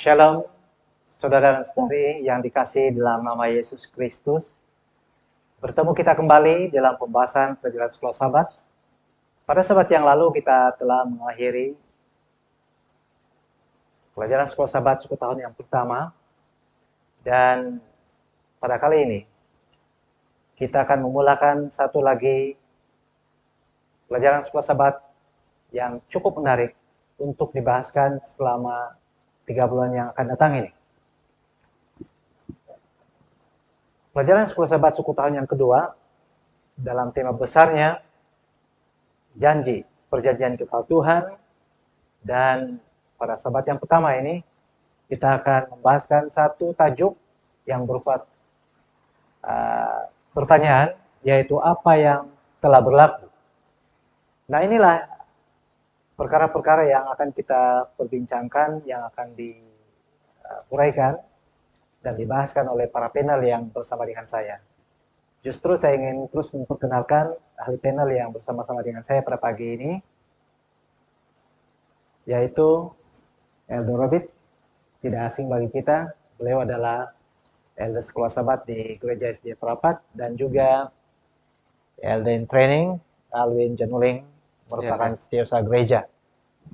Shalom, saudara dan saudari yang dikasihi dalam nama Yesus Kristus. Bertemu kita kembali dalam pembahasan pelajaran sekolah Sabat. Pada Sabat yang lalu kita telah mengakhiri pelajaran sekolah Sabat suku tahun yang pertama. Dan pada kali ini kita akan memulakan satu lagi pelajaran sekolah Sabat yang cukup menarik untuk dibahaskan selama 3 bulan yang akan datang ini. Pelajaran sekolah Sabat suku tahun yang kedua dalam tema besarnya janji, perjanjian kekal Tuhan. Dan pada Sabat yang pertama ini kita akan membahaskan satu tajuk yang berupa pertanyaan, yaitu apa yang telah berlaku. Nah, inilah perkara-perkara yang akan kita perbincangkan, yang akan diuraikan dan dibahaskan oleh para panel yang bersama dengan saya. Justru saya ingin terus memperkenalkan ahli panel yang bersama-sama dengan saya pada pagi ini, yaitu Elder Robert, tidak asing bagi kita. Beliau adalah Elder Sekolah Sabat di Gereja SDA Perapat, dan juga Elder in Training, Alwin Januling, merupakan setiausaha gereja.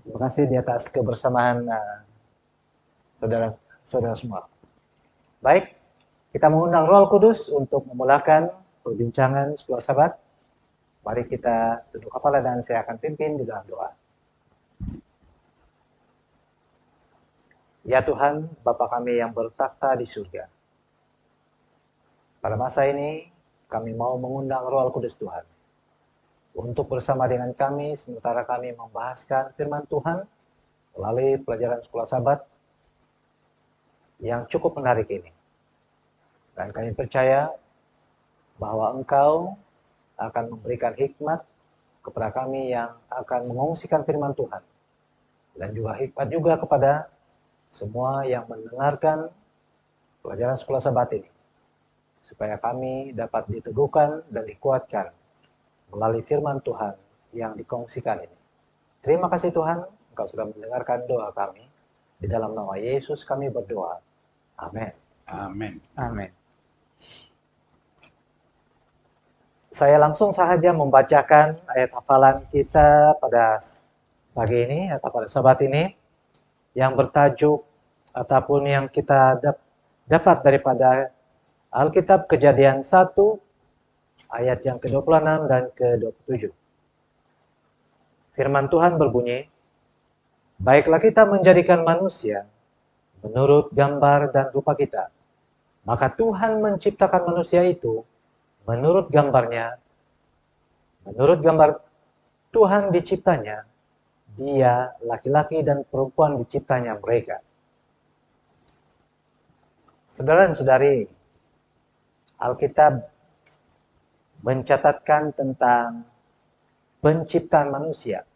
Terima kasih di atas kebersamaan saudara-saudara semua. Baik, kita mengundang Roh Kudus untuk memulakan perbincangan sekolah Sabat. Mari kita tunduk kepala dan saya akan pimpin di dalam doa. Ya Tuhan, Bapa kami yang bertakhta di surga. Pada masa ini, kami mau mengundang Roh Kudus Tuhan untuk bersama dengan kami sementara kami membahaskan firman Tuhan melalui pelajaran sekolah Sabat yang cukup menarik ini. Dan kami percaya bahwa Engkau akan memberikan hikmat kepada kami yang akan mengungsikan firman Tuhan, dan juga hikmat juga kepada semua yang mendengarkan pelajaran sekolah Sabat ini, supaya kami dapat diteguhkan dan dikuatkan melalui firman Tuhan yang dikongsikan ini. Terima kasih Tuhan, Engkau sudah mendengarkan doa kami. Di dalam nama Yesus kami berdoa. Amin. Amin. Amin. Saya langsung saja membacakan ayat hafalan kita pada pagi ini atau pada Sabat ini, yang bertajuk ataupun yang kita dapat daripada Alkitab Kejadian 1 ayat yang ke-26 dan ke-27. Firman Tuhan berbunyi, baiklah kita menjadikan manusia menurut gambar dan rupa kita. Maka Tuhan menciptakan manusia itu menurut gambarnya. Menurut gambar Tuhan diciptanya, dia laki-laki dan perempuan diciptanya mereka. Saudara dan saudari, Alkitab mencatatkan tentang penciptaan manusia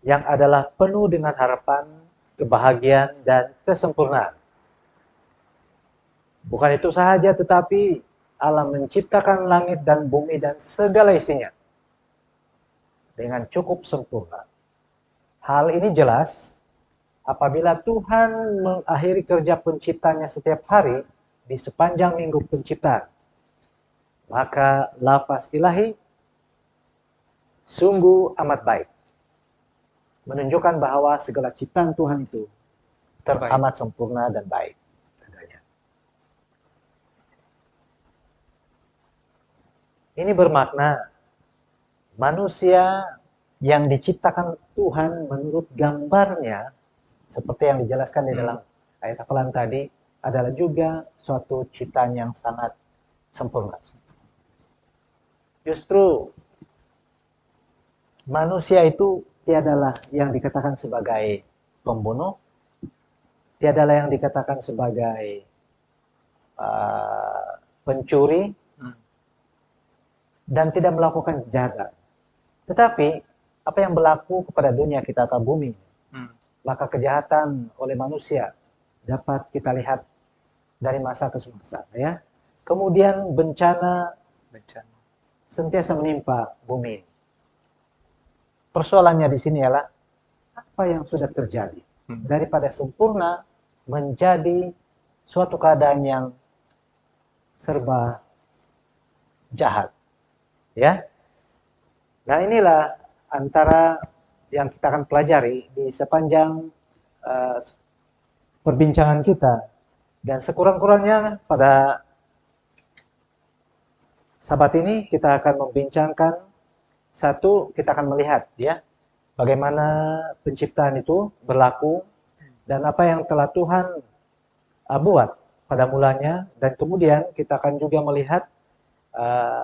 yang adalah penuh dengan harapan, kebahagiaan, dan kesempurnaan. Bukan itu sahaja, tetapi Allah menciptakan langit dan bumi dan segala isinya dengan cukup sempurna. Hal ini jelas apabila Tuhan mengakhiri kerja penciptanya setiap hari di sepanjang minggu penciptaan. Maka lafaz ilahi sungguh amat baik, menunjukkan bahwa segala ciptaan Tuhan itu teramat sempurna dan baik adanya. Ini bermakna manusia yang diciptakan Tuhan menurut gambarnya, seperti yang dijelaskan di dalam ayat hafalan tadi, adalah juga suatu ciptaan yang sangat sempurna. Justru manusia itu tiadalah yang dikatakan sebagai pembunuh, tiadalah yang dikatakan sebagai pencuri, dan tidak melakukan kejahatan. Tetapi apa yang berlaku kepada dunia kita atau bumi, maka kejahatan oleh manusia dapat kita lihat dari masa ke masa, ya. Kemudian bencana sentiasa menimpa bumi. Persoalannya di sini ialah apa yang sudah terjadi. daripada sempurna menjadi suatu keadaan yang serba jahat. Ya. Nah, inilah antara yang kita akan pelajari di sepanjang perbincangan kita. Dan sekurang-kurangnya pada sahabat ini kita akan membincangkan satu, kita akan melihat ya bagaimana penciptaan itu berlaku dan apa yang telah Tuhan buat pada mulanya, dan kemudian kita akan juga melihat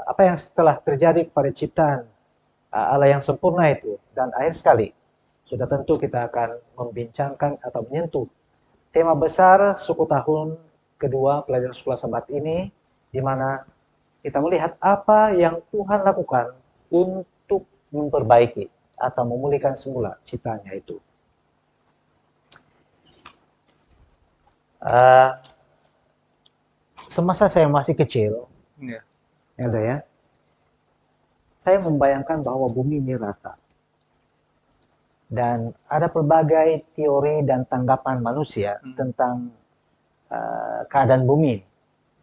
apa yang setelah terjadi pada ciptaan Allah yang sempurna itu. Dan akhir sekali sudah tentu kita akan membincangkan atau menyentuh tema besar suku tahun kedua pelajaran sekolah Sabat ini, di mana kita melihat apa yang Tuhan lakukan untuk memperbaiki atau memulihkan semula ciptaannya itu. Semasa saya masih kecil, ya, saya membayangkan bahwa bumi ini rata. Dan ada pelbagai teori dan tanggapan manusia tentang keadaan bumi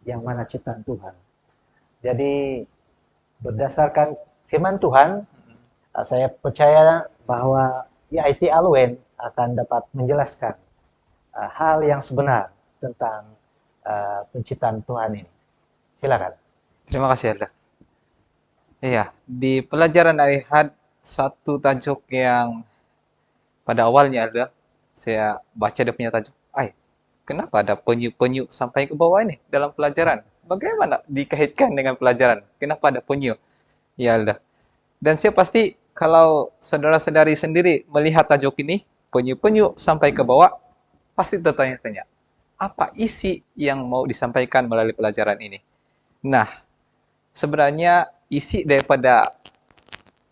yang mana ciptaan Tuhan. Jadi berdasarkan firman Tuhan, saya percaya bahwa IIT Alwen akan dapat menjelaskan hal yang sebenar tentang penciptaan Tuhan ini. Silakan. Terima kasih, Alda. Iya, di pelajaran Al-Ihad, satu tajuk yang pada awalnya ada, saya baca dia punya tajuk, kenapa ada penyu-penyu sampai ke bawah ini dalam pelajaran? Bagaimana dikaitkan dengan pelajaran? Kenapa ada penyu? Ya Allah. Dan saya pasti kalau saudara-saudari sendiri melihat tajuk ini, penyu-penyu sampai ke bawah, pasti tertanya-tanya, apa isi yang mau disampaikan melalui pelajaran ini? Nah, sebenarnya isi daripada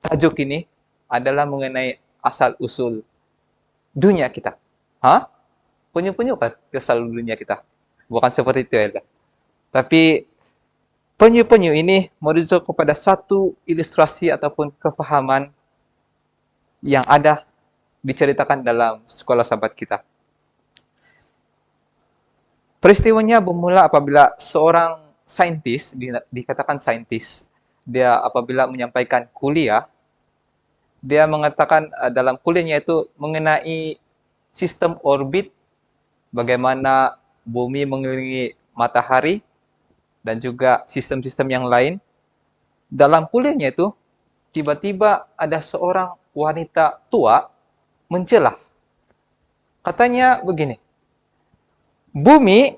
tajuk ini adalah mengenai asal-usul dunia kita. Penyu-penyu kan asal dunia kita. Bukan seperti itu ya. Tapi penyu-penyu ini merujuk kepada satu ilustrasi ataupun kefahaman yang ada diceritakan dalam sekolah Sabat kita. Peristiwanya bermula apabila seorang saintis, dikatakan saintis, dia apabila menyampaikan kuliah, dia mengatakan dalam kuliahnya itu mengenai sistem orbit, bagaimana bumi mengelilingi matahari, dan juga sistem-sistem yang lain. Dalam kuliahnya itu, tiba-tiba ada seorang wanita tua mencelah. Katanya begini, bumi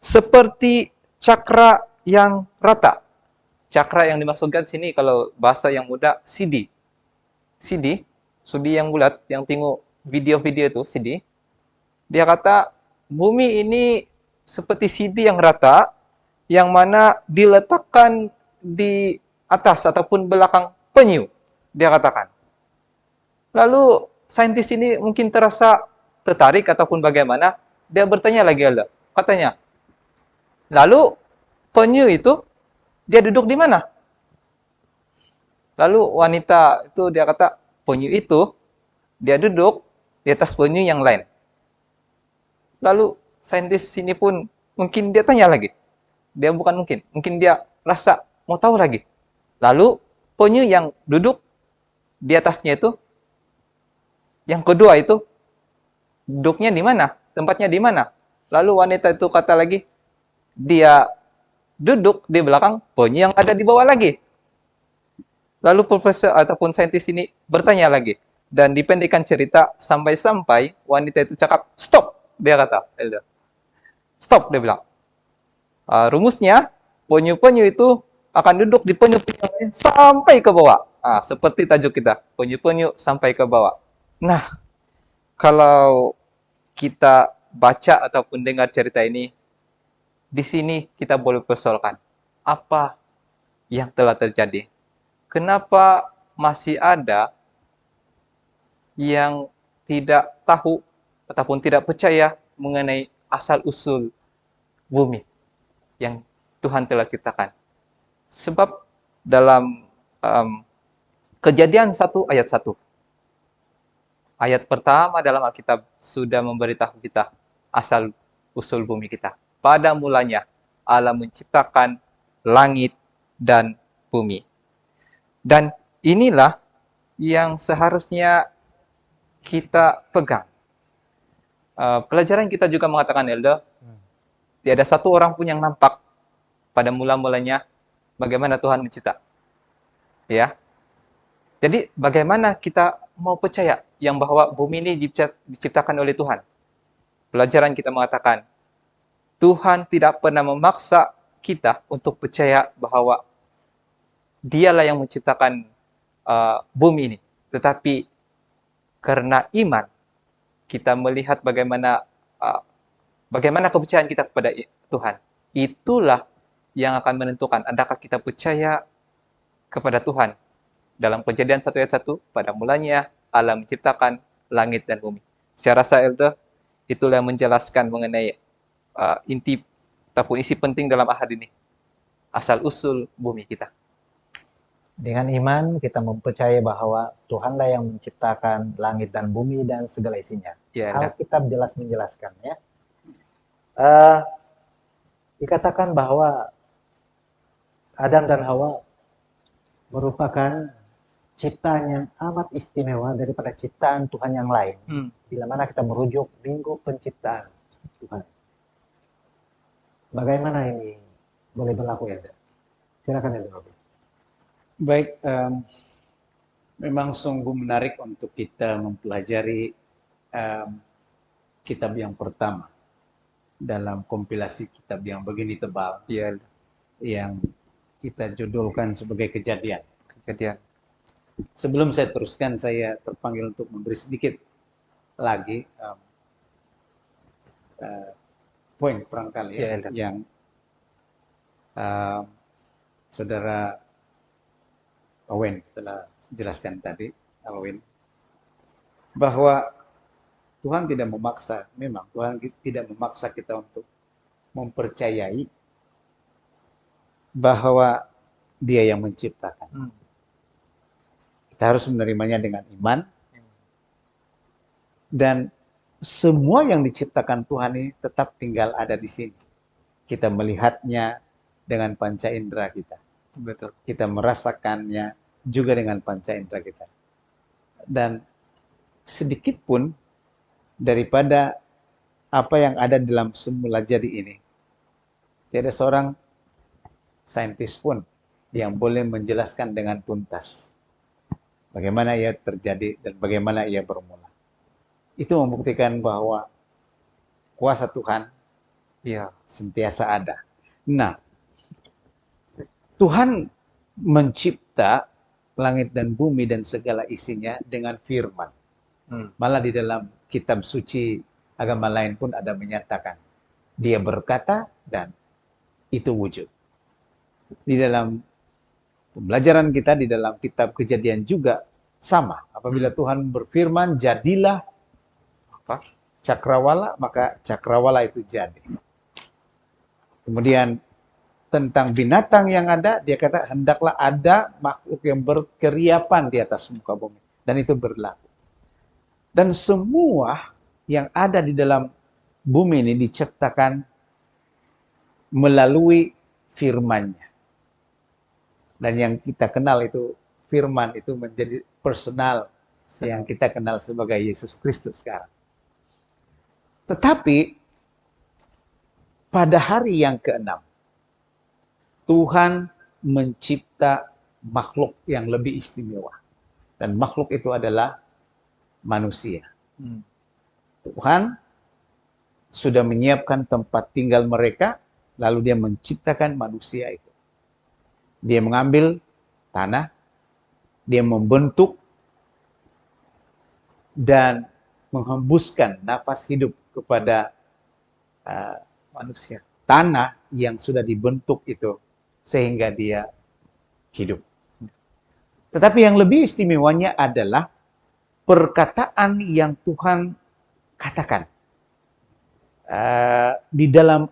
seperti cakra yang rata. Cakra yang dimaksudkan sini kalau bahasa yang mudah CD. CD yang bulat, yang tengok video-video itu CD. Dia kata bumi ini seperti CD yang rata, yang mana diletakkan di atas ataupun belakang penyu. Dia katakan. Lalu saintis ini mungkin terasa tertarik ataupun bagaimana, dia bertanya lagi Allah. Katanya, lalu penyu itu dia duduk di mana? Lalu wanita itu dia kata, penyu itu dia duduk di atas penyu yang lain. Lalu saintis sini pun mungkin dia tanya lagi. Dia bukan mungkin dia rasa mau tahu lagi. Lalu penyu yang duduk di atasnya itu, yang kedua itu, duduknya di mana? Tempatnya di mana? Lalu wanita itu kata lagi, dia duduk di belakang penyu yang ada di bawah lagi. Lalu profesor ataupun saintis ini bertanya lagi. Dan dipendekkan cerita sampai-sampai wanita itu cakap, stop, dia kata. Stop, dia bilang. Rumusnya, penyu-penyu itu akan duduk di penyu-penyu lain sampai ke bawah. Seperti tajuk kita, penyu-penyu sampai ke bawah. Nah, kalau kita baca ataupun dengar cerita ini, di sini kita boleh persoalkan apa yang telah terjadi. Kenapa masih ada yang tidak tahu ataupun tidak percaya mengenai asal-usul bumi yang Tuhan telah ciptakan? Sebab dalam Kejadian 1 ayat 1, Ayat pertama dalam Alkitab sudah memberitahu kita asal usul bumi kita. Pada mulanya Allah menciptakan langit dan bumi. Dan inilah yang seharusnya kita pegang. Pelajaran kita juga mengatakan, Elda, tiada satu orang pun yang nampak pada mula-mulanya bagaimana Tuhan mencipta. Ya. Jadi bagaimana kita mau percaya yang bahwa bumi ini diciptakan oleh Tuhan? Pelajaran kita mengatakan, Tuhan tidak pernah memaksa kita untuk percaya bahwa Dialah yang menciptakan bumi ini. Tetapi karena iman, kita melihat bagaimana kepercayaan kita kepada Tuhan. Itulah yang akan menentukan adakah kita percaya kepada Tuhan. Dalam Kejadian 1 ayat 1, pada mulanya Allah menciptakan langit dan bumi. Saya rasa, Elder, itulah yang menjelaskan mengenai inti ataupun isi penting dalam ahad ini. Asal-usul bumi kita. Dengan iman kita mempercayai bahwa Tuhanlah yang menciptakan langit dan bumi dan segala isinya. Ya, Alkitab jelas menjelaskan, ya. Dikatakan bahwa Adam dan Hawa merupakan ciptaan yang amat istimewa daripada ciptaan Tuhan yang lain. Bila mana kita merujuk minggu penciptaan Tuhan. Bagaimana ini boleh berlaku, ya? Silakan, ya, Robi. Baik, memang sungguh menarik untuk kita mempelajari kitab yang pertama dalam kompilasi kitab yang begini tebal, ya, yang kita judulkan sebagai Kejadian. Sebelum saya teruskan, saya terpanggil untuk memberi sedikit lagi poin barangkali yang saudara Owen telah jelaskan tadi, Alwin, bahwa Tuhan tidak memaksa, memang Tuhan tidak memaksa kita untuk mempercayai bahwa Dia yang menciptakan. Kita harus menerimanya dengan iman, dan semua yang diciptakan Tuhan ini tetap tinggal ada di sini. Kita melihatnya dengan panca indera kita. Betul. Kita merasakannya juga dengan panca indera kita. Dan sedikit pun daripada apa yang ada dalam semula jadi ini, tidak ada seorang saintis pun yang boleh menjelaskan dengan tuntas bagaimana ia terjadi dan bagaimana ia bermula. Itu membuktikan bahwa kuasa Tuhan sentiasa ada. Nah, Tuhan mencipta langit dan bumi dan segala isinya dengan firman. Malah di dalam kitab suci agama lain pun ada menyatakan, Dia berkata dan itu wujud. Di dalam pembelajaran kita di dalam kitab Kejadian juga sama. Apabila Tuhan berfirman, jadilah cakrawala, maka cakrawala itu jadi. Kemudian tentang binatang yang ada, dia kata hendaklah ada makhluk yang berkeriapan di atas muka bumi. Dan itu berlaku. Dan semua yang ada di dalam bumi ini diciptakan melalui firman-Nya. Dan yang kita kenal itu, firman itu menjadi personal yang kita kenal sebagai Yesus Kristus sekarang. Tetapi pada hari yang ke-6, Tuhan mencipta makhluk yang lebih istimewa. Dan makhluk itu adalah manusia. Tuhan sudah menyiapkan tempat tinggal mereka, lalu Dia menciptakan manusia itu. Dia mengambil tanah, Dia membentuk dan menghembuskan nafas hidup kepada manusia. Tanah yang sudah dibentuk itu sehingga dia hidup. Tetapi yang lebih istimewanya adalah perkataan yang Tuhan katakan di dalam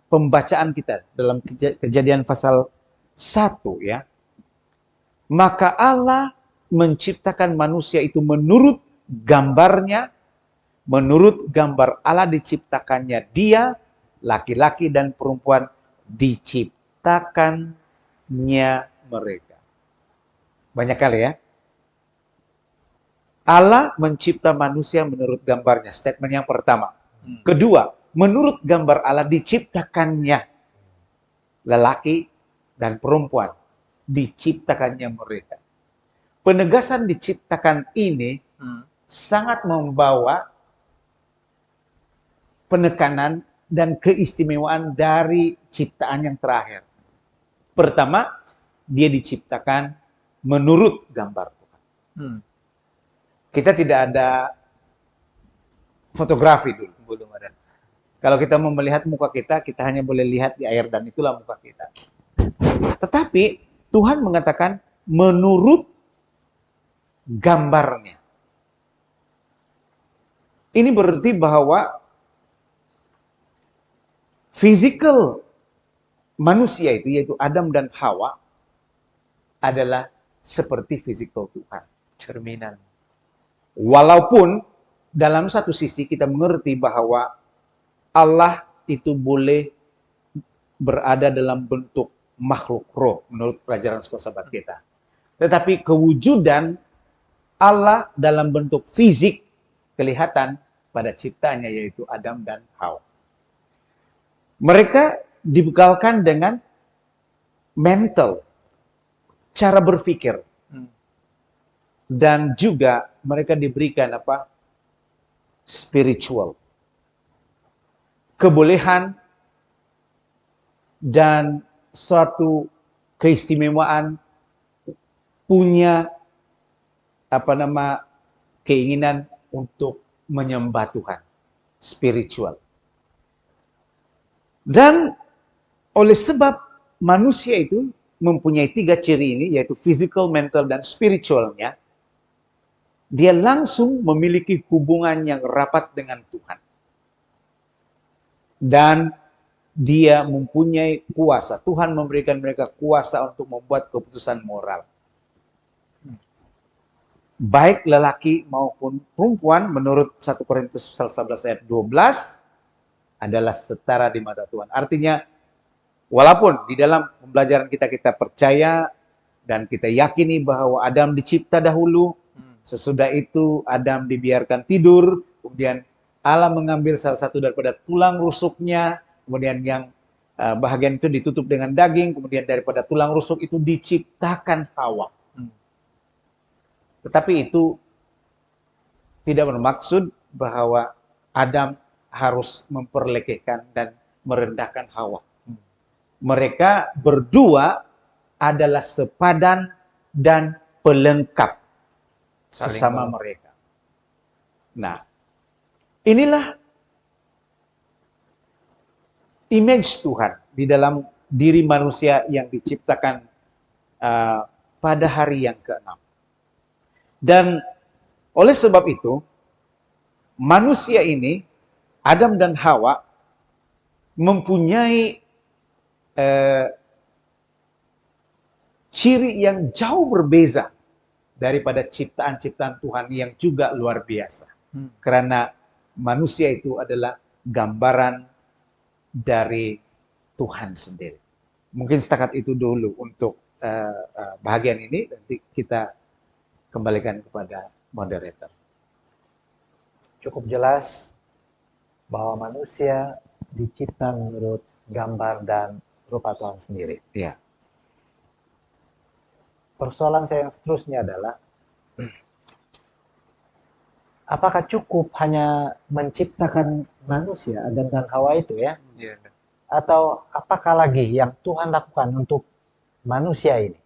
pembacaan kita dalam Kejadian pasal 1, ya. Maka Allah menciptakan manusia itu menurut gambarnya, menurut gambar Allah diciptakannya dia, laki-laki dan perempuan diciptakannya mereka. Banyak kali ya. Allah mencipta manusia menurut gambarnya. Statement yang pertama. Kedua, menurut gambar Allah diciptakannya lelaki dan perempuan. Diciptakannya mereka. Penegasan diciptakan ini sangat membawa penekanan dan keistimewaan dari ciptaan yang terakhir. Pertama, dia diciptakan menurut gambar Tuhan. Kita tidak ada fotografi dulu. Belum ada. Kalau kita mau melihat muka kita, kita hanya boleh lihat di air dan itulah muka kita. Tetapi Tuhan mengatakan menurut gambarnya. Ini berarti bahwa physical manusia itu, yaitu Adam dan Hawa, adalah seperti physical Tuhan. Cerminan. Walaupun dalam satu sisi kita mengerti bahwa Allah itu boleh berada dalam bentuk makhluk roh menurut pelajaran sekolah sahabat kita. Tetapi kewujudan Allah dalam bentuk fisik kelihatan pada ciptaannya yaitu Adam dan Hawa. Mereka dibekalkan dengan mental, cara berpikir. Dan juga mereka diberikan apa? Spiritual. Kebolehan dan suatu keistimewaan punya keinginan untuk menyembah Tuhan. Spiritual. Dan oleh sebab manusia itu mempunyai 3 ciri ini, yaitu physical, mental, dan spiritualnya, dia langsung memiliki hubungan yang rapat dengan Tuhan. Dan dia mempunyai kuasa. Tuhan memberikan mereka kuasa untuk membuat keputusan moral. Baik lelaki maupun perempuan, menurut 1 Korintus 11 ayat 12, adalah setara di mata Tuhan. Artinya, walaupun di dalam pembelajaran kita percaya dan kita yakini bahwa Adam dicipta dahulu, sesudah itu Adam dibiarkan tidur, kemudian Allah mengambil salah satu daripada tulang rusuknya, kemudian yang bahagian itu ditutup dengan daging, kemudian daripada tulang rusuk itu diciptakan Hawa. Tetapi itu tidak bermaksud bahwa Adam harus memperlekehkan dan merendahkan Hawa. Mereka berdua adalah sepadan dan pelengkap sesama mereka. Nah, inilah image Tuhan di dalam diri manusia yang diciptakan pada hari yang ke-6. Dan oleh sebab itu, manusia ini, Adam dan Hawa, mempunyai ciri yang jauh berbeza daripada ciptaan-ciptaan Tuhan yang juga luar biasa. Karena manusia itu adalah gambaran dari Tuhan sendiri. Mungkin setakat itu dulu untuk bahagian ini, nanti kita kembalikan kepada moderator. Cukup jelas bahwa manusia dicipta menurut gambar dan rupa Tuhan sendiri. Ya. Persoalan saya yang seterusnya adalah, apakah cukup hanya menciptakan manusia, Adam dan Hawa itu ya? Ya. Atau apakah lagi yang Tuhan lakukan untuk manusia ini?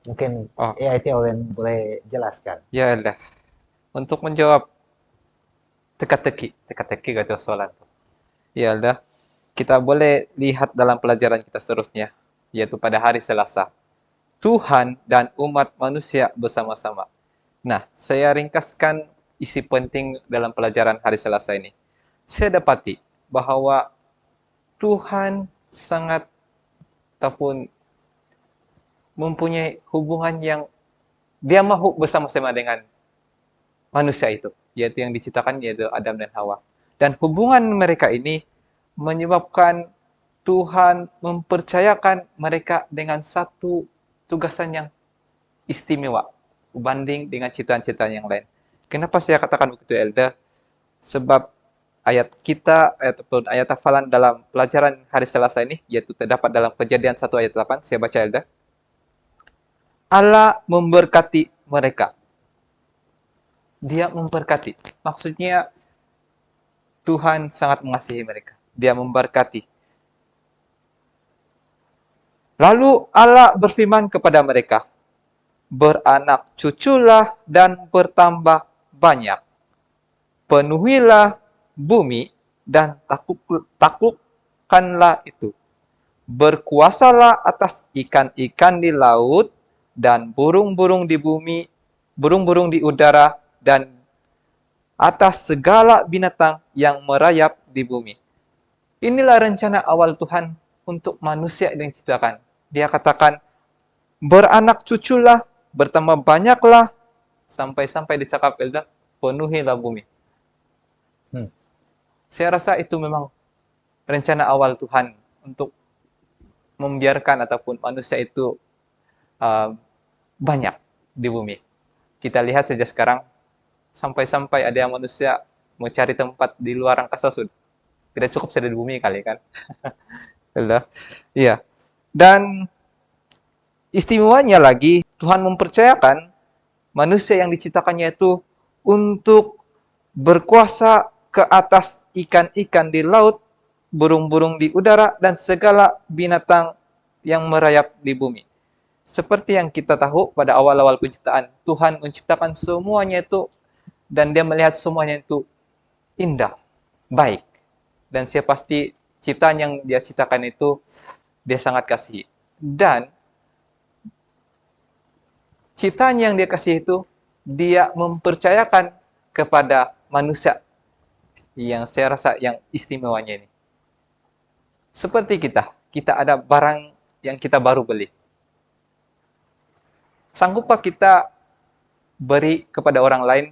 Mungkin IT Owen boleh jelaskan. Ya Allah. Untuk menjawab teka-teki gitu soalan tuh. Ya Allah. Kita boleh lihat dalam pelajaran kita seterusnya, yaitu pada hari Selasa. Tuhan dan umat manusia bersama-sama. Nah, saya ringkaskan isi penting dalam pelajaran hari Selasa ini. Saya dapati bahwa Tuhan sangat ataupun mempunyai hubungan yang dia mahu bersama-sama dengan manusia itu, yaitu yang diciptakan yaitu Adam dan Hawa. Dan hubungan mereka ini menyebabkan Tuhan mempercayakan mereka dengan satu tugasan yang istimewa banding dengan ciptaan-ciptaan yang lain. Kenapa saya katakan begitu, Elda? Sebab ayat kita ataupun ayat hafalan dalam pelajaran hari Selasa ini yaitu terdapat dalam Kejadian 1 ayat 8. Saya baca, Elda. Allah memberkati mereka. Dia memberkati. Maksudnya Tuhan sangat mengasihi mereka. Dia memberkati. Lalu Allah berfirman kepada mereka, beranak cuculah dan bertambah banyak. Penuhilah bumi dan taklukkanlah itu. Berkuasalah atas ikan-ikan di laut dan burung-burung di bumi, burung-burung di udara dan atas segala binatang yang merayap di bumi. Inilah rencana awal Tuhan untuk manusia yang diciptakan. Dia katakan, beranak cuculah, bertambah banyaklah, sampai-sampai dicakap, Elda, penuhilah bumi. Saya rasa itu memang rencana awal Tuhan untuk membiarkan ataupun manusia itu banyak di bumi. Kita lihat saja sekarang, sampai-sampai ada yang manusia mau cari tempat di luar angkasa sudah. Tidak cukup saja di bumi kali kan. Iya. Dan istimewanya lagi, Tuhan mempercayakan manusia yang diciptakannya itu untuk berkuasa ke atas ikan-ikan di laut, burung-burung di udara, dan segala binatang yang merayap di bumi. Seperti yang kita tahu pada awal-awal penciptaan, Tuhan menciptakan semuanya itu, dan dia melihat semuanya itu indah, baik. Dan saya pasti ciptaan yang dia ciptakan itu, dia sangat kasih. Dan ciptaan yang dia kasih itu, dia mempercayakan kepada manusia yang saya rasa yang istimewanya ini. Seperti kita ada barang yang kita baru beli. Sanggupkah kita beri kepada orang lain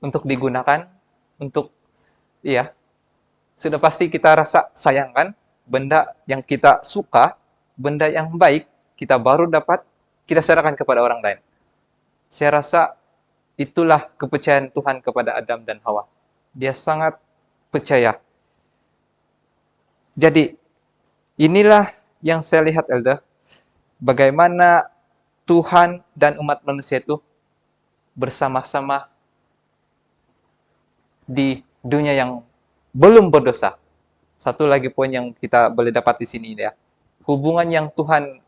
untuk digunakan, untuk, sudah pasti kita rasa sayang kan, benda yang kita suka, benda yang baik, kita baru dapat, kita serahkan kepada orang lain. Saya rasa itulah kepercayaan Tuhan kepada Adam dan Hawa. Dia sangat percaya. Jadi, inilah yang saya lihat, Elda, bagaimana Tuhan dan umat manusia itu bersama-sama di dunia yang belum berdosa. Satu lagi poin yang kita boleh dapat di sini ya. Hubungan yang Tuhan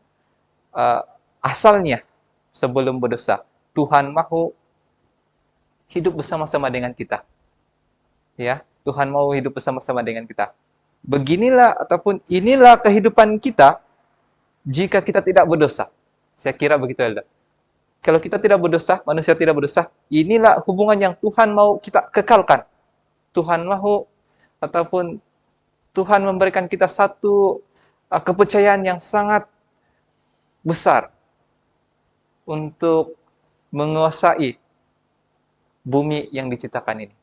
asalnya sebelum berdosa, Tuhan mau hidup bersama-sama dengan kita. Ya, Tuhan mau hidup bersama-sama dengan kita. Beginilah ataupun inilah kehidupan kita jika kita tidak berdosa. Saya kira begitu, Elda. Kalau kita tidak berdosa, manusia tidak berdosa, inilah hubungan yang Tuhan mau kita kekalkan. Tuhan mau ataupun Tuhan memberikan kita satu kepercayaan yang sangat besar untuk menguasai bumi yang diciptakan ini.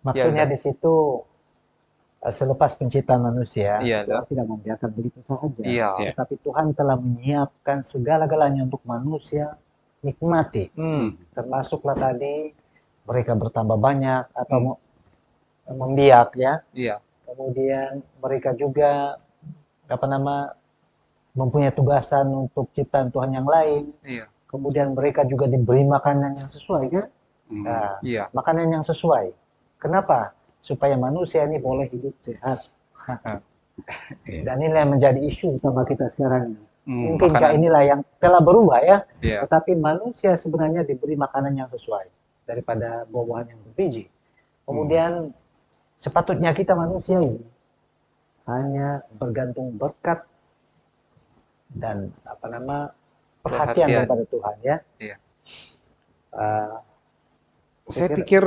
Maksudnya di situ selepas penciptaan manusia, Iya, Tuhan tidak membiarkan begitu saja. Iya. Tetapi Tuhan telah menyiapkan segala-galanya untuk manusia nikmati. Termasuklah tadi mereka bertambah banyak atau membiak ya. Iya. Kemudian mereka juga mempunyai tugasan untuk ciptaan Tuhan yang lain. Iya. Kemudian mereka juga diberi makanan yang sesuai kan? Nah, Iya. makanan yang sesuai. Kenapa? Supaya manusia ini boleh hidup sehat. Dan inilah yang menjadi isu utama kita sekarang. Mungkinkah inilah yang telah berubah ya? Iya. Tetapi manusia sebenarnya diberi makanan yang sesuai daripada buah-buahan yang berbiji. Kemudian sepatutnya kita manusia ini hanya bergantung berkat dan perhatian kepada Tuhan ya. Iya. Saya pikir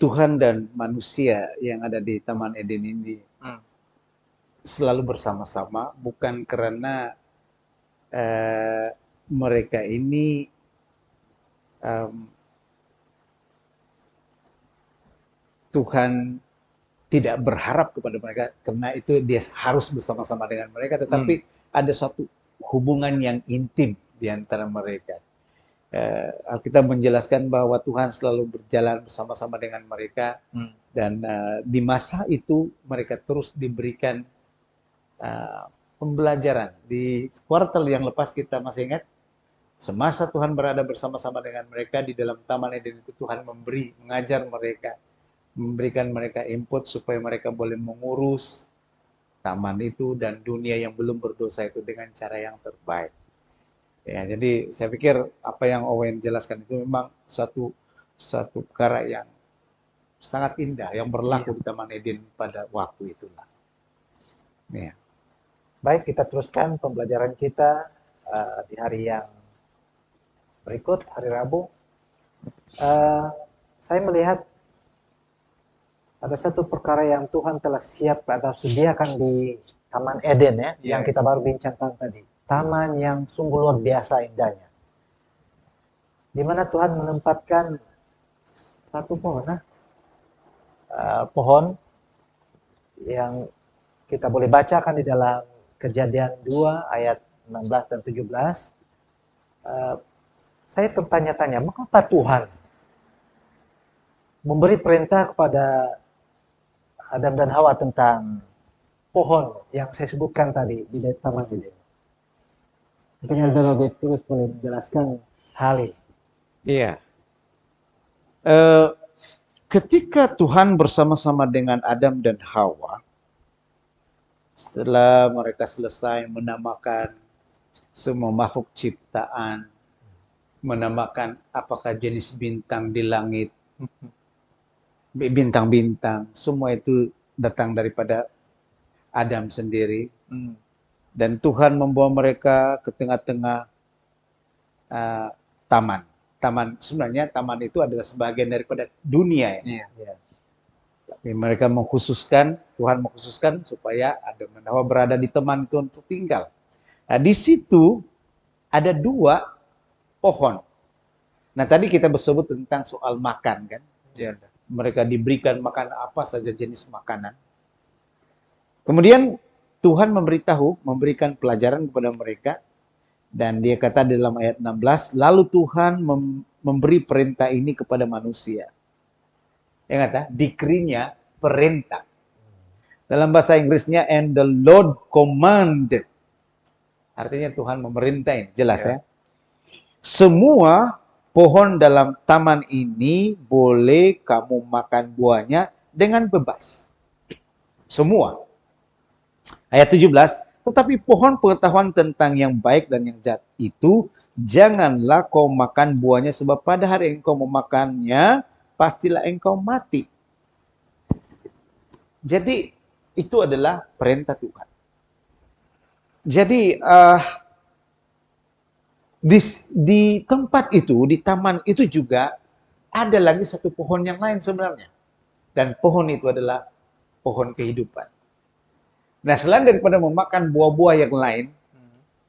Tuhan dan manusia yang ada di Taman Eden ini selalu bersama-sama, bukan karena mereka ini em, Tuhan tidak berharap kepada mereka karena itu dia harus bersama-sama dengan mereka, tetapi ada suatu hubungan yang intim di antara mereka. Alkitab menjelaskan bahwa Tuhan selalu berjalan bersama-sama dengan mereka, dan di masa itu mereka terus diberikan pembelajaran. Di kuartal yang lepas kita masih ingat, semasa Tuhan berada bersama-sama dengan mereka di dalam Taman Eden itu, Tuhan mengajar mereka, memberikan mereka input supaya mereka boleh mengurus taman itu dan dunia yang belum berdosa itu dengan cara yang terbaik. Ya, jadi saya pikir apa yang Owen jelaskan itu memang satu perkara yang sangat indah yang berlaku di Taman Eden pada waktu itulah. Ya. Baik, kita teruskan pembelajaran kita di hari yang berikut, hari Rabu. Saya melihat ada satu perkara yang Tuhan telah siap atau sediakan di Taman Eden ya, yang kita baru bincangkan tadi. Taman yang sungguh luar biasa indahnya. Di mana Tuhan menempatkan satu pohon yang kita boleh bacakan di dalam Kejadian 2 ayat 16 dan 17. Saya tertanya-tanya, mengapa Tuhan memberi perintah kepada Adam dan Hawa tentang pohon yang saya sebutkan tadi di Taman Eden? Mungkin Elder terus boleh menjelaskan hal ini. Iya. Ketika Tuhan bersama-sama dengan Adam dan Hawa, setelah mereka selesai menamakan semua makhluk ciptaan, menamakan apakah jenis bintang di langit, bintang-bintang, semua itu datang daripada Adam sendiri. Dan Tuhan membawa mereka ke tengah-tengah taman. Sebenarnya taman itu adalah sebagian daripada dunia ya. Tapi mereka Tuhan mengkhususkan supaya Adam dan Hawa berada di taman itu untuk tinggal. Nah, di situ ada 2 pohon. Nah, tadi kita bersebut tentang soal makan kan. Mereka diberikan makan apa saja jenis makanan. Kemudian Tuhan memberikan pelajaran kepada mereka, dan dia kata di dalam ayat 16, lalu Tuhan memberi perintah ini kepada manusia. Yang kata, dikrinya perintah. Dalam bahasa Inggrisnya, and the Lord commanded. Artinya Tuhan memerintah, jelas ya. Semua pohon dalam taman ini boleh kamu makan buahnya dengan bebas. Semua. Ayat 17, tetapi pohon pengetahuan tentang yang baik dan yang jahat itu, janganlah kau makan buahnya, sebab pada hari engkau memakannya, pastilah engkau mati. Jadi, itu adalah perintah Tuhan. Jadi, di tempat itu, di taman itu juga, ada lagi satu pohon yang lain sebenarnya. Dan pohon itu adalah pohon kehidupan. Nah, selain daripada memakan buah-buah yang lain,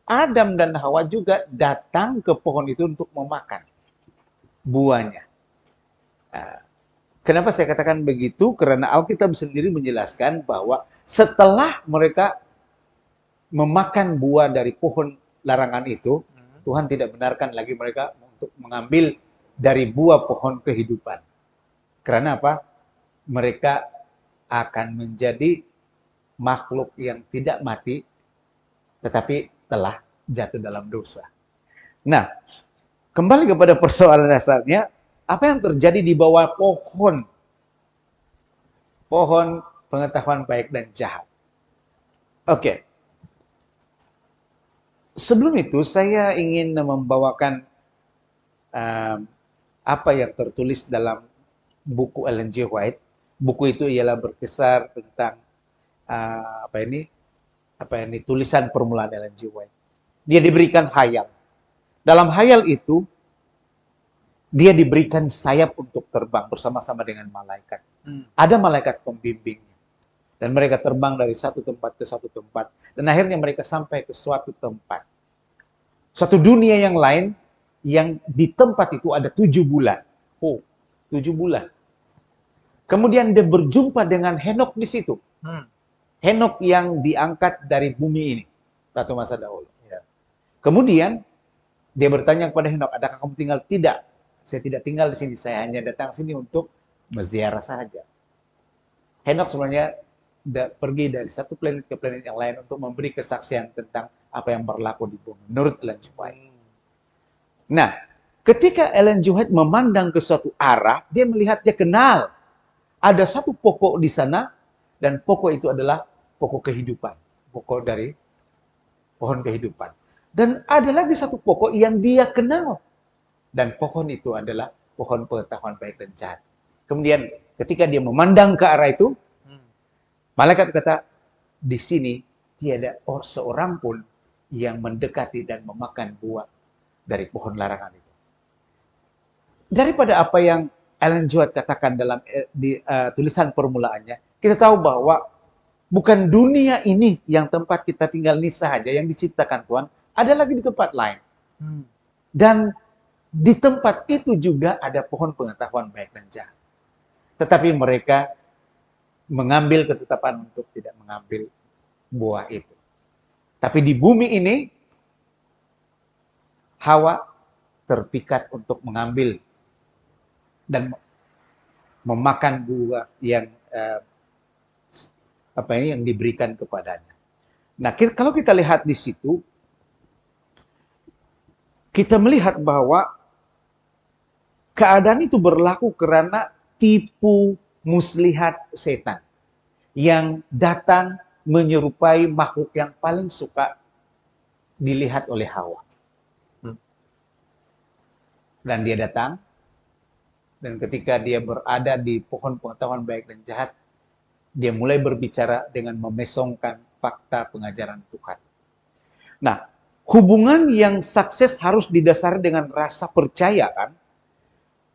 Adam dan Hawa juga datang ke pohon itu untuk memakan buahnya. Kenapa saya katakan begitu? Karena Alkitab sendiri menjelaskan bahwa setelah mereka memakan buah dari pohon larangan itu, Tuhan tidak benarkan lagi mereka untuk mengambil dari buah pohon kehidupan. Karena apa? Mereka akan menjadi makhluk yang tidak mati, tetapi telah jatuh dalam dosa. Nah, kembali kepada persoalan dasarnya, apa yang terjadi di bawah pohon pengetahuan baik dan jahat? Oke. Sebelum itu, saya ingin membawakan apa yang tertulis dalam buku Ellen G. White. Buku itu ialah berkisar tentang tulisan permulaan Ellen G. White. Dia diberikan khayal. Dalam khayal itu, dia diberikan sayap untuk terbang bersama-sama dengan malaikat. Ada malaikat pembimbingnya. Dan mereka terbang dari satu tempat ke satu tempat. Dan akhirnya mereka sampai ke suatu tempat. Suatu dunia yang lain, yang di tempat itu ada 7 bulan. Oh, 7 bulan. Kemudian dia berjumpa dengan Henok di situ. Henok yang diangkat dari bumi ini. Satu masa dahulu. Ya. Kemudian dia bertanya kepada Henok, adakah kamu tinggal? Tidak. Saya tidak tinggal di sini. Saya hanya datang sini untuk berziarah saja. Henok sebenarnya pergi dari satu planet ke planet yang lain untuk memberi kesaksian tentang apa yang berlaku di bumi. Menurut Ellen G. White. Nah, ketika Ellen G. White memandang ke suatu arah, dia melihat, dia kenal. Ada satu pokok di sana, dan pokok itu adalah pokok kehidupan. Pokok dari pohon kehidupan. Dan ada lagi satu pokok yang dia kenal. Dan pohon itu adalah pohon pengetahuan baik dan jahat. Kemudian ketika dia memandang ke arah itu, malaikat berkata, di sini tiada seorang pun yang mendekati dan memakan buah dari pohon larangan itu. Daripada apa yang Ellen G. White katakan dalam tulisan permulaannya, kita tahu bahwa bukan dunia ini yang tempat kita tinggal ini saja yang diciptakan Tuhan, ada lagi di tempat lain. Dan di tempat itu juga ada pohon pengetahuan baik dan jahat. Tetapi mereka mengambil ketetapan untuk tidak mengambil buah itu. Tapi di bumi ini, Hawa terpikat untuk mengambil dan memakan buah yang yang diberikan kepadanya. Nah, kalau kita lihat di situ, kita melihat bahwa keadaan itu berlaku karena tipu muslihat setan yang datang menyerupai makhluk yang paling suka dilihat oleh Hawa. Dan dia datang, dan ketika dia berada di pohon pengetahuan baik dan jahat, dia mulai berbicara dengan memesongkan fakta pengajaran Tuhan. Nah, hubungan yang sukses harus didasari dengan rasa percaya, kan?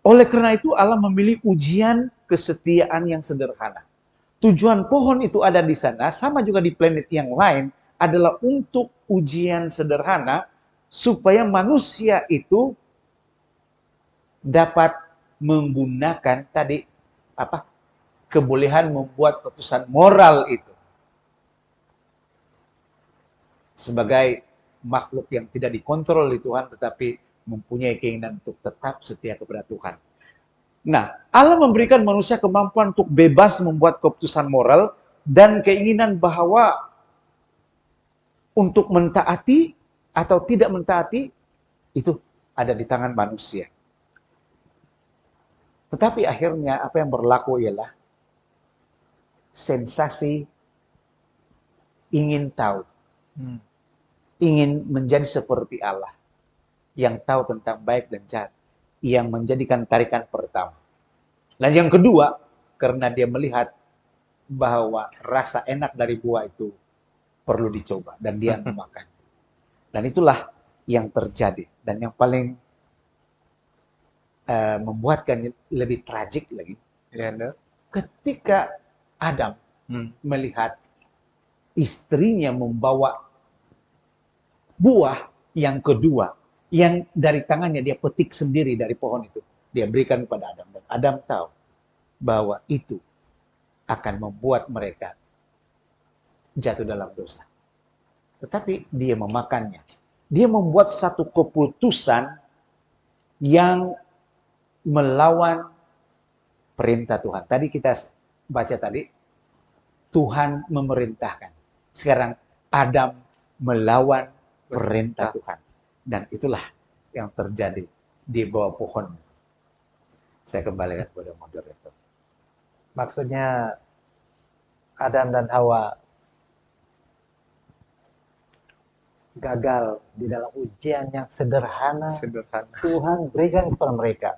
Oleh karena itu Allah memilih ujian kesetiaan yang sederhana. Tujuan pohon itu ada di sana, sama juga di planet yang lain, adalah untuk ujian sederhana supaya manusia itu dapat menggunakan kebolehan membuat keputusan moral itu sebagai makhluk yang tidak dikontrol oleh Tuhan, tetapi mempunyai keinginan untuk tetap setia kepada Tuhan. Nah, Allah memberikan manusia kemampuan untuk bebas membuat keputusan moral dan keinginan bahwa untuk mentaati atau tidak mentaati itu ada di tangan manusia. Tetapi akhirnya apa yang berlaku ialah sensasi ingin tahu. Ingin menjadi seperti Allah yang tahu tentang baik dan jahat, yang menjadikan tarikan pertama. Dan yang kedua, karena dia melihat bahwa rasa enak dari buah itu perlu dicoba dan dia memakan. Dan itulah yang terjadi. Dan yang paling membuatkan lebih tragik lagi, ketika Adam melihat istrinya membawa buah yang kedua, yang dari tangannya dia petik sendiri dari pohon itu, dia berikan kepada Adam. Dan Adam tahu bahwa itu akan membuat mereka jatuh dalam dosa. Tetapi dia memakannya. Dia membuat satu keputusan yang melawan perintah Tuhan. Tadi kita baca tadi, Tuhan memerintahkan. Sekarang Adam melawan perintah Tuhan. Dan itulah yang terjadi di bawah pohon. Saya kembalikan kepada moderator. Maksudnya Adam dan Hawa gagal di dalam ujian yang sederhana. Tuhan berikan kepada mereka.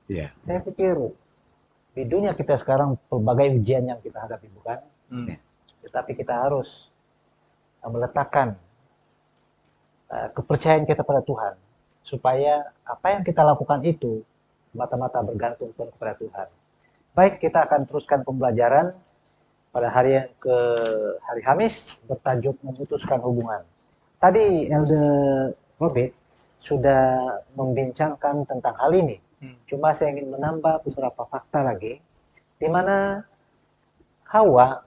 Ya. Saya pikir di dunia kita sekarang pelbagai ujian yang kita hadapi, bukan? Tetapi kita harus meletakkan kepercayaan kita pada Tuhan, supaya apa yang kita lakukan itu mata-mata bergantung kepada Tuhan. Baik, kita akan teruskan pembelajaran pada hari Kamis bertajuk memutuskan hubungan. Tadi Elder Robert sudah membincangkan tentang hal ini. Cuma saya ingin menambah beberapa fakta lagi, di mana Hawa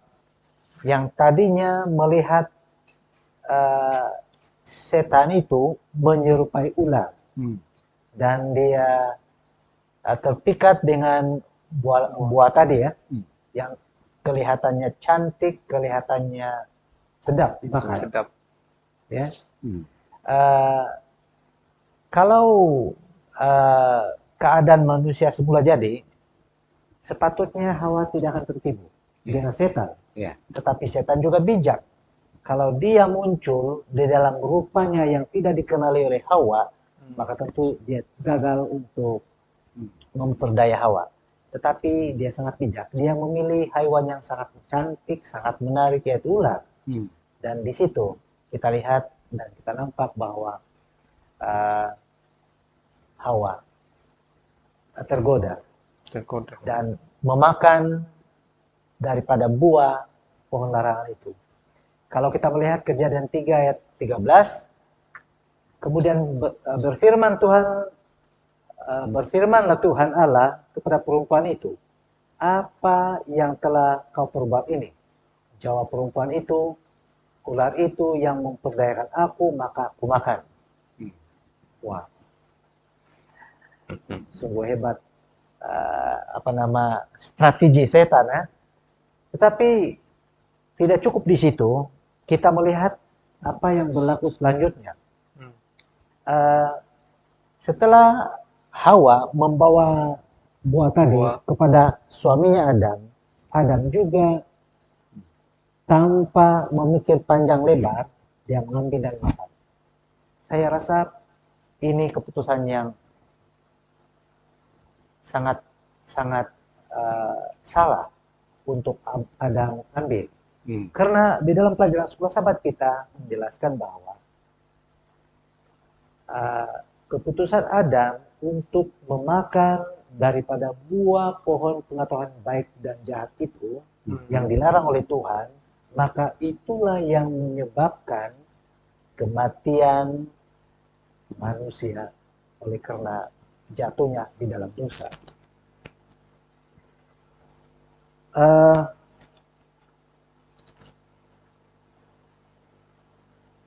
yang tadinya melihat setan itu menyerupai ular dan dia terpikat dengan buah tadi ya, yang kelihatannya cantik, kelihatannya sedap dimakan. Sedap. Ya. Kalau keadaan manusia semula jadi, sepatutnya Hawa tidak akan tertipu dengan setan. Tetapi setan juga bijak. Kalau dia muncul di dalam rupanya yang tidak dikenali oleh Hawa, maka tentu dia gagal untuk memperdaya Hawa. Tetapi dia sangat bijak. Dia memilih hewan yang sangat cantik, sangat menarik, yaitu ular. Dan di situ kita lihat dan kita nampak bahwa Hawa tergoda dan memakan daripada buah pohon larangan itu. Kalau kita melihat Kejadian 3 ayat 13, kemudian berfirmanlah Tuhan Allah kepada perempuan itu, apa yang telah kau perbuat ini? Jawab perempuan itu, ular itu yang memperdayakan aku, maka aku makan. Wah, sungguh hebat strategi setan ya. Tetapi tidak cukup di situ, kita melihat apa yang berlaku selanjutnya. Setelah Hawa membawa buah tadi kepada suaminya Adam, Adam juga tanpa memikir panjang lebar, dia mengambil dan makan. Saya rasa ini keputusan yang sangat salah untuk Adam ambil. Karena di dalam pelajaran sekolah sahabat kita menjelaskan bahwa keputusan Adam untuk memakan daripada buah pohon pengetahuan baik dan jahat itu yang dilarang oleh Tuhan, maka itulah yang menyebabkan kematian manusia oleh karena jatuhnya di dalam dosa.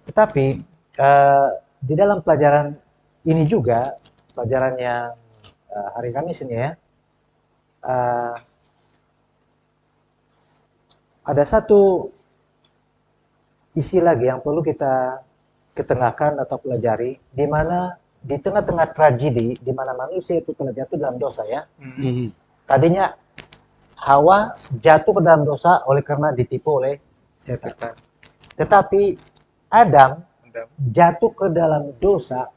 Tetapi di dalam pelajaran ini juga, pelajaran yang hari Kamis ini ya, ada satu isi lagi yang perlu kita ketengahkan atau pelajari, di mana di tengah-tengah tragedi, di mana manusia itu telah jatuh dalam dosa ya. Tadinya Hawa jatuh ke dalam dosa oleh karena ditipu oleh setan. Tetapi Adam jatuh ke dalam dosa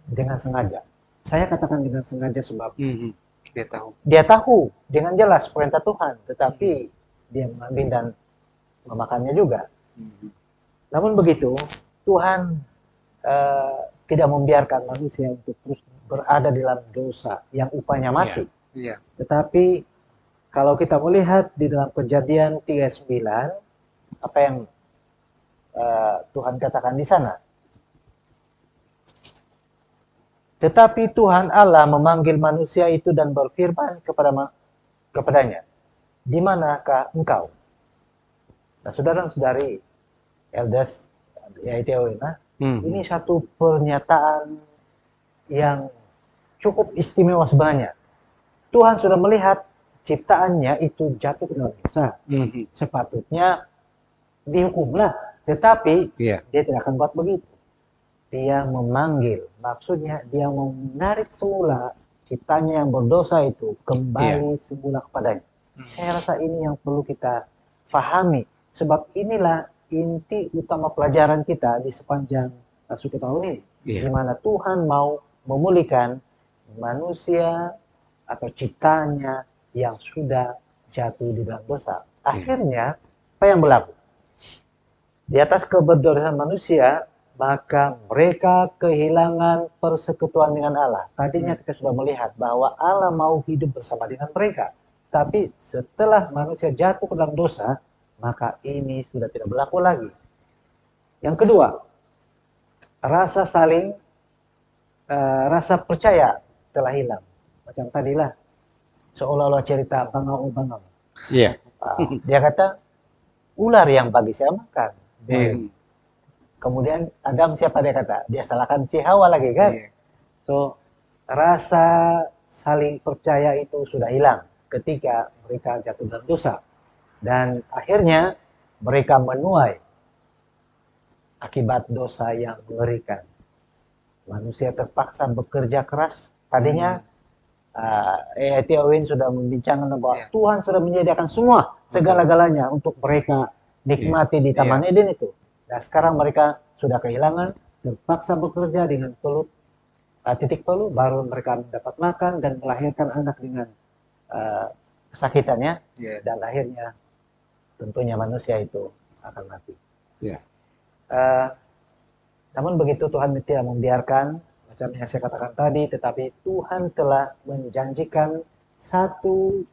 dengan sengaja. Saya katakan dengan sengaja sebab dia tahu dengan jelas perintah Tuhan, tetapi dia mengambil dan memakannya juga. Namun begitu, Tuhan tidak membiarkan manusia untuk terus berada di dalam dosa yang upahnya mati. Tetapi kalau kita melihat di dalam Kejadian 3:9, apa yang Tuhan katakan di sana. Tetapi Tuhan Allah memanggil manusia itu dan berfirman kepadanya, di manakah engkau? Nah, saudara-saudari, Eldes, ini satu pernyataan yang cukup istimewa sebenarnya. Tuhan sudah melihat ciptaannya itu jatuh ke dalam dosa. Sepatutnya dihukumlah. Tetapi dia tidak akan buat begitu. Dia memanggil, maksudnya dia menarik semula ciptanya yang berdosa itu kembali semula kepadanya. Saya rasa ini yang perlu kita pahami. Sebab inilah inti utama pelajaran kita di sepanjang suku tahun ini. Di mana Tuhan mau memulihkan manusia atau ciptanya yang sudah jatuh di dalam dosa. Akhirnya, apa yang berlaku? Di atas keberdosaan manusia, maka mereka kehilangan persekutuan dengan Allah. Tadinya kita sudah melihat bahwa Allah mau hidup bersama dengan mereka. Tapi setelah manusia jatuh ke dalam dosa, maka ini sudah tidak berlaku lagi. Yang kedua, rasa saling rasa percaya telah hilang. Macam tadilah seolah-olah cerita bangau-bangau. Iya. Dia kata ular yang bagi saya makan. Iya. Kemudian Adam siapa dia kata? Dia salahkan si Hawa lagi kan? Iya. So rasa saling percaya itu sudah hilang ketika mereka jatuh dalam dosa. Dan akhirnya mereka menuai akibat dosa yang mengerikan. Manusia terpaksa bekerja keras. Tadinya Tia Owen sudah membincangkan bahwa Iya. Tuhan sudah menyediakan semua segala-galanya untuk mereka nikmati di Taman Eden itu. Dan sekarang mereka sudah kehilangan, terpaksa bekerja dengan titik peluh, baru mereka mendapat makan dan melahirkan anak dengan kesakitannya, Iya. dan akhirnya tentunya manusia itu akan mati. Iya. Namun begitu Tuhan tidak membiarkan, macam yang saya katakan tadi, tetapi Tuhan telah menjanjikan satu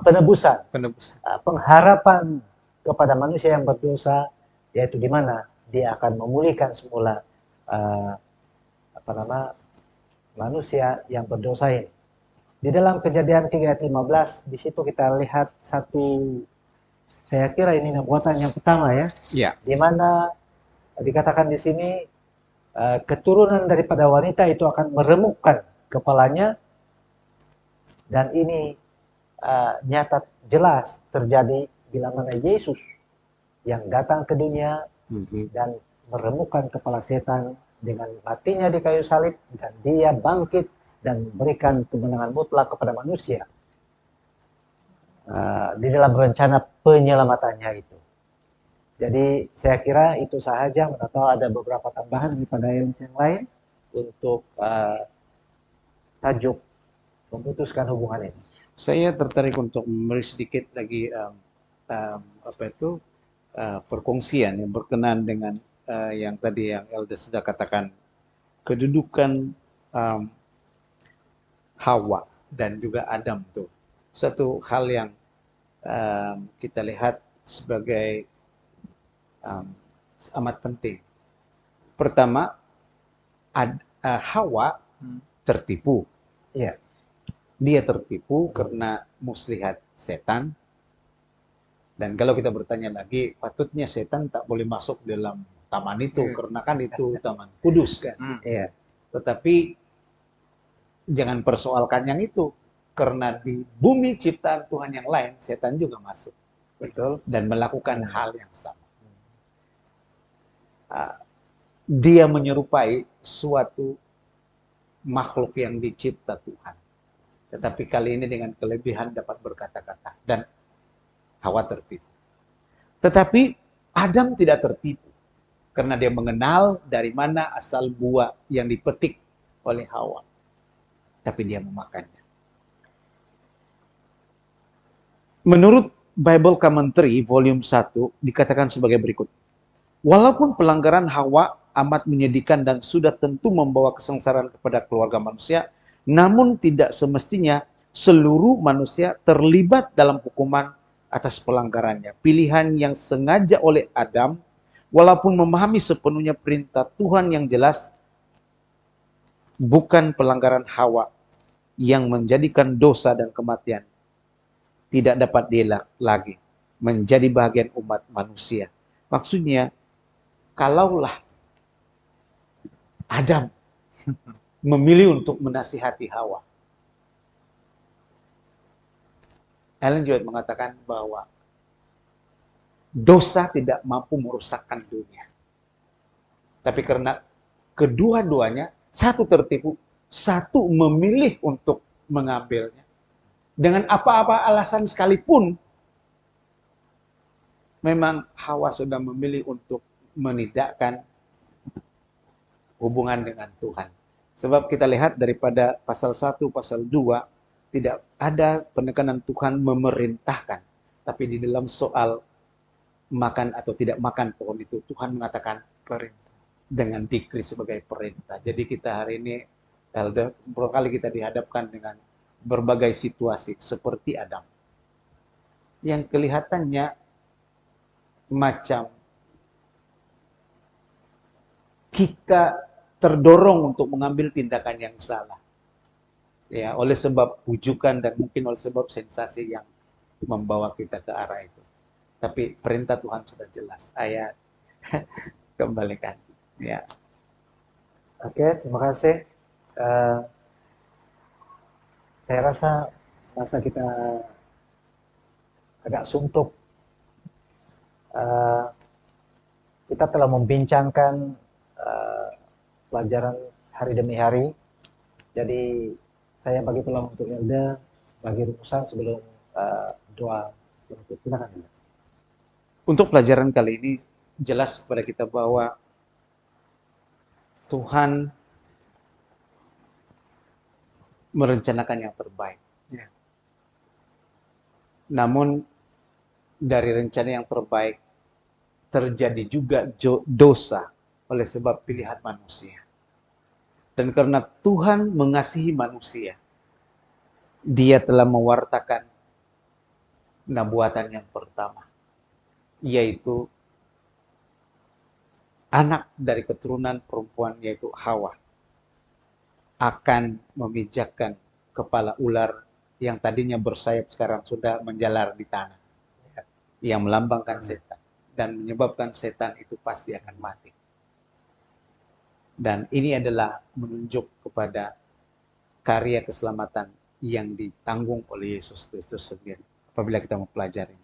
penebusan, Penebus. pengharapan kepada manusia yang berdosa, yaitu di mana dia akan memulihkan semula manusia yang berdosa ini. Di dalam Kejadian 3 ayat 15, di situ kita lihat satu, saya kira ini nubuatan yang pertama ya, Iya. di mana dikatakan di sini keturunan daripada wanita itu akan meremukkan kepalanya, dan ini nyata jelas terjadi bila mana Yesus yang datang ke dunia dan meremukkan kepala setan dengan matinya di kayu salib, dan dia bangkit dan memberikan kemenangan mutlak kepada manusia di dalam rencana penyelamatannya itu. Jadi saya kira itu sahaja, atau ada beberapa tambahan daripada yang lain untuk tajuk memutuskan hubungan ini. Saya tertarik untuk memberi sedikit lagi perkongsian yang berkenaan dengan yang tadi yang Elder sudah katakan, kedudukan Hawa dan juga Adam tuh. Satu hal yang kita lihat sebagai amat penting. Pertama, Hawa tertipu. Iya. Dia tertipu karena muslihat setan. Dan kalau kita bertanya lagi, patutnya setan tak boleh masuk dalam taman itu, karena kan itu taman kudus kan. Iya. Tetapi jangan persoalkan yang itu, karena di bumi ciptaan Tuhan yang lain, setan juga masuk. Betul. Dan melakukan hal yang sama. Dia menyerupai suatu makhluk yang dicipta Tuhan. Tetapi kali ini dengan kelebihan dapat berkata-kata. Dan Hawa tertipu. Tetapi Adam tidak tertipu. Karena dia mengenal dari mana asal buah yang dipetik oleh Hawa. Tapi dia memakannya. Menurut Bible Commentary volume 1 dikatakan sebagai berikut. Walaupun pelanggaran Hawa amat menyedihkan dan sudah tentu membawa kesengsaraan kepada keluarga manusia, namun tidak semestinya seluruh manusia terlibat dalam hukuman atas pelanggarannya. Pilihan yang sengaja oleh Adam, walaupun memahami sepenuhnya perintah Tuhan yang jelas, bukan pelanggaran Hawa yang menjadikan dosa dan kematian tidak dapat dielak lagi menjadi bagian umat manusia. Maksudnya, kalaulah Adam memilih untuk menasihati Hawa, Ellen G. White mengatakan bahwa dosa tidak mampu merusakkan dunia. Tapi karena kedua-duanya, satu tertipu, satu memilih untuk mengambilnya. Dengan apa-apa alasan sekalipun, memang Hawa sudah memilih untuk menidakkan hubungan dengan Tuhan. Sebab kita lihat daripada pasal 1, pasal 2, tidak ada penekanan Tuhan memerintahkan. Tapi di dalam soal makan atau tidak makan pohon itu, Tuhan mengatakan perintah dengan dikri sebagai perintah. Jadi kita hari ini, Elder, berkali kita dihadapkan dengan berbagai situasi seperti Adam. Yang kelihatannya macam kita terdorong untuk mengambil tindakan yang salah. Ya, oleh sebab pujukan dan mungkin oleh sebab sensasi yang membawa kita ke arah itu. Tapi perintah Tuhan sudah jelas. Ayat kembalikan. Ya. Oke, terima kasih. Eh, saya rasa masa kita agak suntuk. Eh, kita telah membincangkan eh, pelajaran hari demi hari. Jadi saya bagi peluang untuk Elda bagi rumusan sebelum doa penutup. Silakan Elda. Untuk pelajaran kali ini jelas kepada kita bahwa Tuhan merencanakan yang terbaik. Ya. Namun dari rencana yang terbaik terjadi juga dosa oleh sebab pilihan manusia. Dan karena Tuhan mengasihi manusia, Dia telah mewartakan nubuatan yang pertama, yaitu anak dari keturunan perempuan, yaitu Hawa, akan memijakkan kepala ular yang tadinya bersayap sekarang sudah menjalar di tanah, yang melambangkan setan dan menyebabkan setan itu pasti akan mati. Dan ini adalah menunjuk kepada karya keselamatan yang ditanggung oleh Yesus Kristus sendiri apabila kita mempelajari.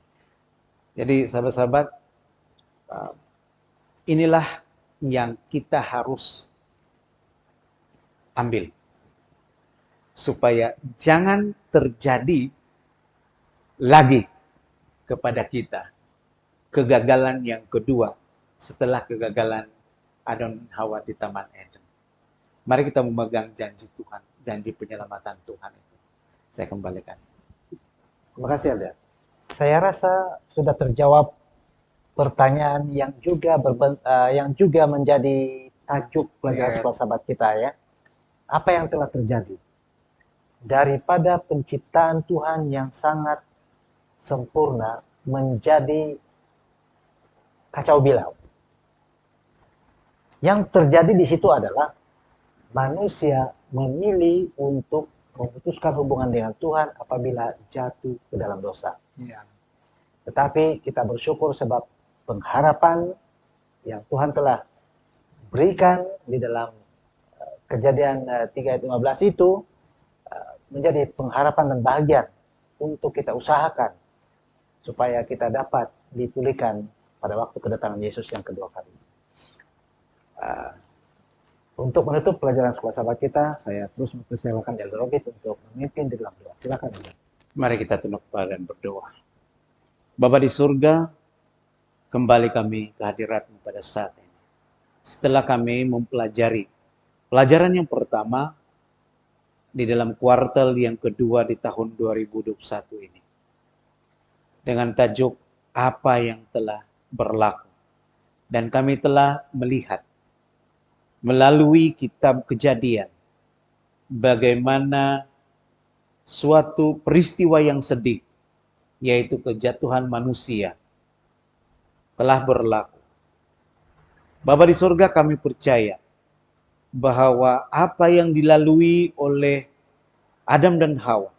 Jadi sahabat-sahabat, inilah yang kita harus ambil supaya jangan terjadi lagi kepada kita kegagalan yang kedua setelah kegagalan Adam dan Hawa di Taman Eden. Mari kita memegang janji Tuhan, janji penyelamatan Tuhan itu. Saya kembalikan. Terima kasih Elda. Saya rasa sudah terjawab pertanyaan yang juga menjadi tajuk pelajaran sekolah sahabat kita ya. Apa yang telah terjadi? Daripada penciptaan Tuhan yang sangat sempurna menjadi kacau bilau. Yang terjadi di situ adalah manusia memilih untuk memutuskan hubungan dengan Tuhan apabila jatuh ke dalam dosa. Ya. Tetapi kita bersyukur sebab pengharapan yang Tuhan telah berikan di dalam Kejadian 3 ayat 15 itu menjadi pengharapan dan bahagia untuk kita usahakan supaya kita dapat dipulihkan pada waktu kedatangan Yesus yang kedua kali. Untuk menutup pelajaran sekolah sahabat kita, saya terus mempersilakan Elder Robert untuk memimpin di dalam doa. Silakan. Mari kita tunduk kepala dan berdoa. Bapa di surga, kembali kami ke hadirat-Mu pada saat ini. Setelah kami mempelajari pelajaran yang pertama di dalam kuartal yang kedua di tahun 2021 ini. Dengan tajuk apa yang telah berlaku. Dan kami telah melihat melalui kitab Kejadian bagaimana suatu peristiwa yang sedih, yaitu kejatuhan manusia, telah berlaku. Bapa di surga, kami percaya bahwa apa yang dilalui oleh Adam dan Hawa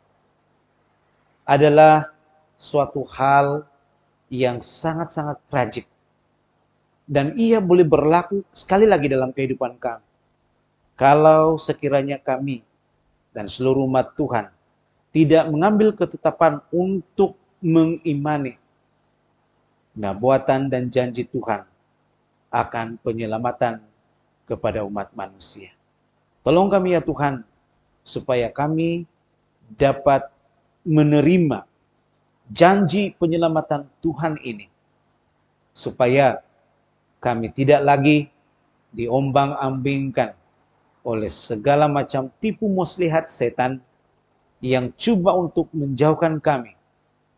adalah suatu hal yang sangat-sangat tragik. Dan ia boleh berlaku sekali lagi dalam kehidupan kami. Kalau sekiranya kami dan seluruh umat Tuhan tidak mengambil ketetapan untuk mengimani nubuatan dan janji Tuhan akan penyelamatan kepada umat manusia. Tolong kami ya Tuhan, supaya kami dapat menerima janji penyelamatan Tuhan ini. Supaya kami tidak lagi diombang-ambingkan oleh segala macam tipu muslihat setan yang coba untuk menjauhkan kami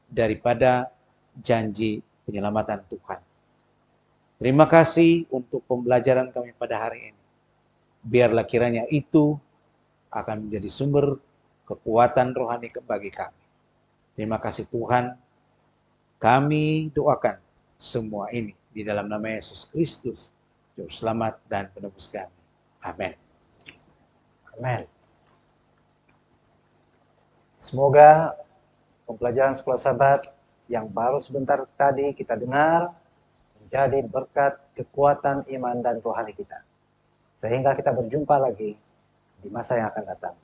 daripada janji penyelamatan Tuhan. Terima kasih untuk pembelajaran kami pada hari ini. Biarlah kiranya itu akan menjadi sumber kekuatan rohani bagi kami. Terima kasih Tuhan. Kami doakan semua ini di dalam nama Yesus Kristus, Juru Selamat dan penebus kami. Amin. Amin. Semoga pembelajaran sekolah sahabat yang baru sebentar tadi kita dengar menjadi berkat kekuatan iman dan rohani kita. Sehingga kita berjumpa lagi di masa yang akan datang.